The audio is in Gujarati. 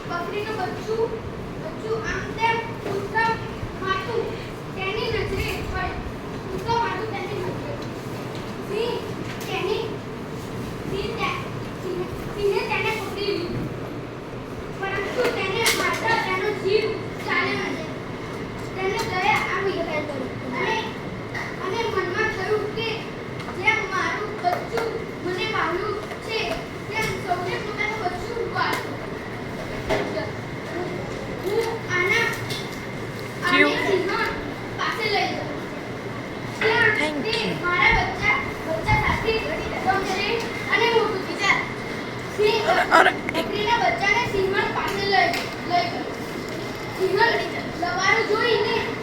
બકરીનું બચ્ચું આમ તેમ ઉત્તમ માથું તેની નજરે પડે. ઉત્તમ માથું તેની નજરે. સિંહે તેને પકડી લીધું, પરંતુ તેને માત્ર તેનો જીવ ચાલ્યો નહીં. તેને દયા આવી અને મનમાં થયું કે જેમ મારું બચ્ચું મને વહાલું છે તેમ સૌને પોતાનું બચ્ચું વહાલું. હું આને સિંહ પાસે લઈ જાઉં. ત્યાં તે મારા બચ્ચા સાથે રમશે અને મોટું થશે. સિંહ બકરીના બચ્ચાને સિંહ પાસે લઈ ગયો. સિંહ લવારું જોઈને